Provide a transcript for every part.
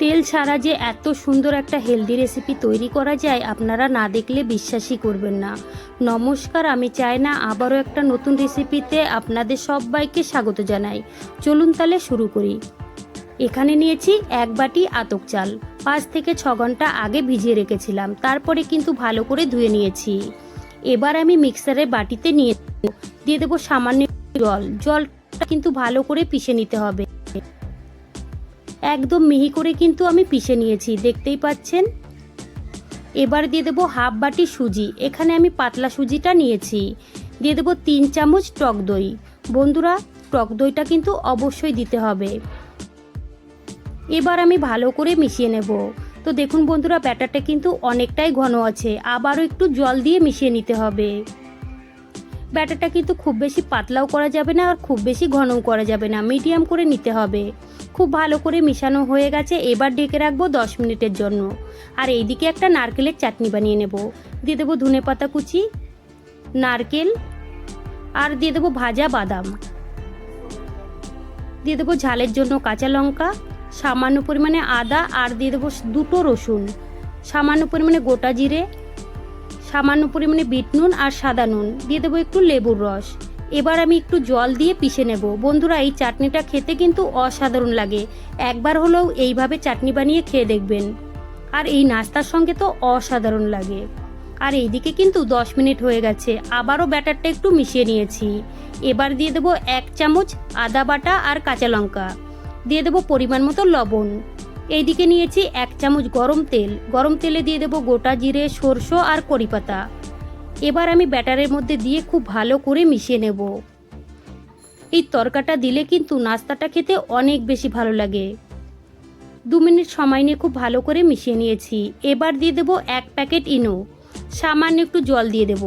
তেল ছাড়া যে এত সুন্দর একটা হেলদি রেসিপি তৈরি করা যায় আপনারা না দেখলে বিশ্বাসই করবেন না। নমস্কার, আমি চাই না আবারও একটা নতুন রেসিপিতে আপনাদের সবাইকে স্বাগত জানাই। চলুন তাহলে শুরু করি। এখানে নিয়েছি 1 বাটি আতপ চাল, 5 থেকে 6 ঘন্টা আগে ভিজিয়ে রেখেছিলাম, তারপরে কিন্তু ভালো করে ধুয়ে নিয়েছি। এবার আমি মিক্সারের বাটিতে দিয়ে দেবো সামান্য জলটা কিন্তু ভালো করে পিষে নিতে হবে। একদম মিহি করে কিন্তু আমি পিষে নিয়েছি, দেখতেই পাচ্ছেন। এবার দিয়ে দেবো হাফ বাটি সুজি, এখানে আমি পাতলা সুজিটা নিয়েছি। দিয়ে দেবো 3 চামচ টক দই। বন্ধুরা, টক দইটা কিন্তু অবশ্যই দিতে হবে। এবার আমি ভালো করে মিশিয়ে নেব। তো দেখুন বন্ধুরা, ব্যাটারটা কিন্তু অনেকটাই ঘন আছে, আবারও একটু জল দিয়ে মিশিয়ে নিতে হবে। ব্যাটারটা কিন্তু খুব বেশি পাতলাও করা যাবে না আর খুব বেশি ঘনও করা যাবে না, মিডিয়াম করে নিতে হবে। খুব ভালো করে মিশানো হয়ে গেছে, এবার ঢেকে রাখবো 10 মিনিটের জন্য। আর এইদিকে একটা নারকেলের চাটনি বানিয়ে নেব। দিয়ে দেবো ধনেপাতা কুচি, নারকেল, আর দিয়ে দেবো ভাজা বাদাম। দিয়ে দেবো ঝালের জন্য কাঁচা লঙ্কা, সামান্য পরিমাণে আদা, আর দিয়ে দেবো 2টো রসুন, সামান্য পরিমাণে গোটা জিরে, সামান্য পরিমাণে বিট নুন আর সাদা নুন, দিয়ে দেবো একটু লেবুর রস। এবার আমি একটু জল দিয়ে পিষে নেব। বন্ধুরা, এই চাটনিটা খেতে কিন্তু অসাধারণ লাগে, একবার হলেও এইভাবে চাটনি বানিয়ে খেয়ে দেখবেন। আর এই নাস্তার সঙ্গে তো অসাধারণ লাগে। আর এইদিকে কিন্তু 10 মিনিট হয়ে গেছে, আবারও ব্যাটারটা একটু মিশিয়ে নিয়েছি। এবার দিয়ে দেবো 1 চামচ আদা বাটা আর কাঁচা লঙ্কা, দিয়ে দেবো পরিমাণ মতো লবণ। এইদিকে নিয়েছি 1 চামচ গরম তেলে দিয়ে দেবো গোটা জিরে, সরষে আর কড়ি পাতা। এবার আমি ব্যাটারের মধ্যে দিয়ে খুব ভালো করে মিশিয়ে নেব। এই তরকাটা দিলে কিন্তু নাস্তাটা খেতে অনেক বেশি ভালো লাগে। 2 মিনিট সময় নিয়ে খুব ভালো করে মিশিয়ে নিয়েছি। এবার দিয়ে দেবো 1 প্যাকেট ইনো, সামান্য একটু জল দিয়ে দেব।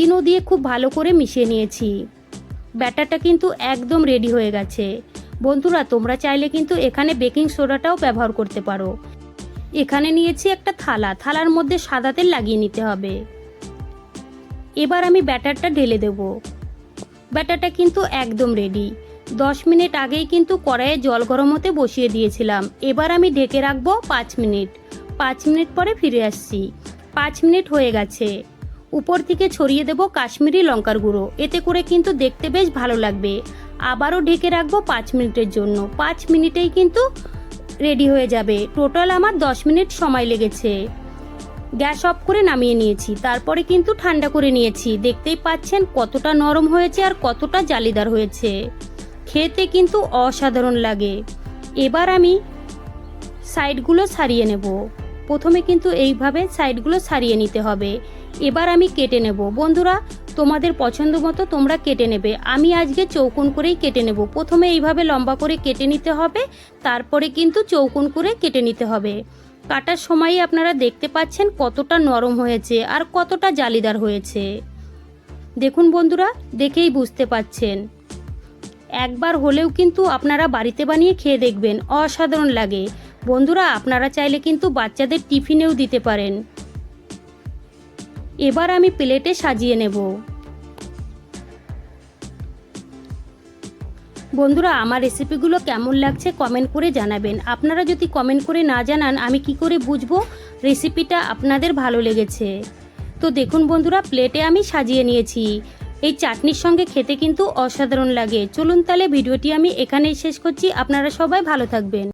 ইনো দিয়ে খুব ভালো করে মিশিয়ে নিয়েছি। ব্যাটারটা কিন্তু একদম রেডি হয়ে গেছে। বন্ধুরা, তোমরা চাইলে কিন্তু এখানে বেকিং সোডাটাও ব্যবহার করতে পারো। এখানে নিয়েছি একটা থালার মধ্যে সাদা তেল লাগিয়ে নিতে হবে। এবার আমি ব্যাটারটা ঢেলে দেব। ব্যাটারটা কিন্তু একদম রেডি। 10 মিনিট আগেই কিন্তু কড়াইয়ে জল গরম হতে বসিয়ে দিয়েছিলাম। এবার আমি ঢেকে রাখবো 5 মিনিট। 5 মিনিট পরে ফিরে আসছি। 5 মিনিট হয়ে গেছে। উপর থেকে ছড়িয়ে দেব কাশ্মীরি লঙ্কার গুঁড়ো, এতে করে কিন্তু দেখতে বেশ ভালো লাগবে। আবারও ঢেকে রাখবো 5 মিনিটের জন্য। 5 মিনিটেই কিন্তু রেডি হয়ে যাবে। টোটাল আমার 10 মিনিট সময় লেগেছে। গ্যাস অফ করে নামিয়ে নিয়েছি, তারপরে কিন্তু ঠান্ডা করে নিয়েছি। দেখতেই পাচ্ছেন কতটা নরম হয়েছে আর কতটা জালিদার হয়েছে, খেতে কিন্তু অসাধারণ লাগে। এবার আমি সাইডগুলো ছাড়িয়ে নেব। প্রথমে কিন্তু এইভাবে সাইডগুলো ছাড়িয়ে নিতে হবে। এবার আমি কেটে নেব। বন্ধুরা, তোমাদের পছন্দ মতো তোমরা কেটে নেবে। আমি আজকে চৌকোন করেই কেটে নেব। প্রথমে এইভাবে লম্বা করে কেটে নিতে হবে, তারপরে কিন্তু চৌকোন করে কেটে নিতে হবে। কাটার সময়ই আপনারা দেখতে পাচ্ছেন কতটা নরম হয়েছে আর কতটা জালিদার হয়েছে। দেখুন বন্ধুরা, দেখেই বুঝতে পাচ্ছেন। একবার হলেও কিন্তু আপনারা বাড়িতে বানিয়ে খেয়ে দেখবেন, অসাধারণ লাগে। বন্ধুরা, আপনারা চাইলে কিন্তু বাচ্চাদের টিফিনেও দিতে পারেন। এবার আমি প্লেটে সাজিয়ে নেব। বন্ধুরা, আমার রেসিপিগুলো কেমন লাগছে কমেন্ট করে জানাবেন। আপনারা যদি কমেন্ট করে না জানান আমি কি করে বুঝবো রেসিপিটা আপনাদের ভালো লেগেছে। তো দেখুন বন্ধুরা, প্লেটে আমি সাজিয়ে নিয়েছি। এই চাটনির সঙ্গে খেতে কিন্তু অসাধারণ লাগে। চলুন তাহলে ভিডিওটি আমি এখানেই শেষ করছি। আপনারা সবাই ভালো থাকবেন।